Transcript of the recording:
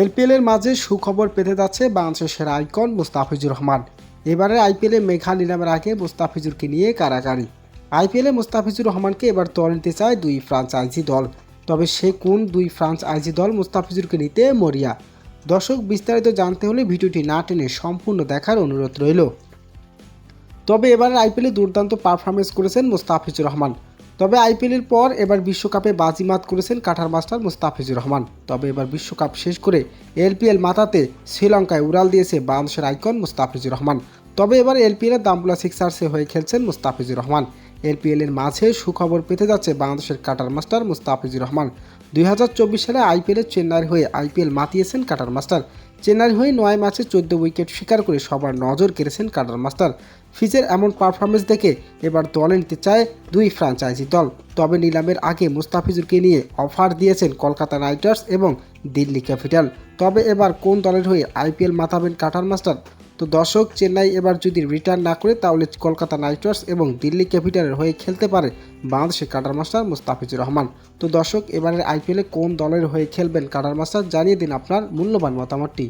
এলপিএলের মাঝে সুখবর পেতে যাচ্ছে বাংলাদেশের সেরা আইকন মুস্তাফিজুর রহমান। এবারে আইপিএলে মেঘা নিলামের আগে মুস্তাফিজুরকে নিয়ে কারাকারি। আইপিএলে মুস্তাফিজুর রহমানকে এবার দল নিতে চায় দুই ফ্রাঞ্চাইজি দল। তবে সে কোন দুই ফ্রাঞ্চাইজি দল মুস্তাফিজুরকে নিতে মরিয়া? দর্শক, বিস্তারিত জানতে হলে ভিডিওটি না টেনে সম্পূর্ণ দেখার অনুরোধ রইল। তবে এবারে আইপিএলে দুর্দান্ত পারফরমেন্স করেছেন মুস্তাফিজুর রহমান। তবে আইপিএলের পর এবার বিশ্বকাপে বাজিমাত করেছেন কাটার মাস্টার মুস্তাফিজুর রহমান। তবে এবার বিশ্বকাপ শেষ করে এলপিএল মাতাতে শ্রীলঙ্কায় উড়াল দিয়েছে বাংলাদেশের আইকন মুস্তাফিজুর রহমান। তবে এবার এলপিএলের দামপুলা সিক্সার্সে হয়ে খেলছেন মুস্তাফিজুর রহমান। এলপিএলের মাঝে সুখবর পেতে যাচ্ছে বাংলাদেশের কাটার মাস্টার মুস্তাফিজুর রহমান। 2024 সালে আইপিএলে চেন্নাইয়ের হয়ে আইপিএল মাতিয়েছেন কাটার মাস্টার। চেন্নাইয়ের হয়ে 9 ম্যাচে 14 উইকেট শিকার করে সবার নজর কেড়েছেন কাটার মাস্টার। ফিজের এমন পারফরমেন্স দেখে এবার দলে নিতে চায় দুই ফ্র্যাঞ্চাইজি দল। তবে নিলামের আগে মুস্তাফিজুরকে নিয়ে অফার দিয়েছেন কলকাতা নাইট রাইডার্স এবং দিল্লি ক্যাপিটাল। তবে এবার কোন দলের হয়ে আইপিএল মাতাবেন কাটার মাস্টার? তো দর্শক, চেন্নাই এবার যদি রিটার্ন না করে তাহলে কলকাতা নাইট রাইডার্স এবং দিল্লি ক্যাপিটালের হয়ে খেলতে পারে বাংলাদেশের কাটার মাস্টার মুস্তাফিজুর রহমান। তো দর্শক, এবারের আইপিএলে কোন দলের হয়ে খেলবেন কাটার মাস্টার? জানিয়ে দিন আপনার মূল্যবান মতামতটি।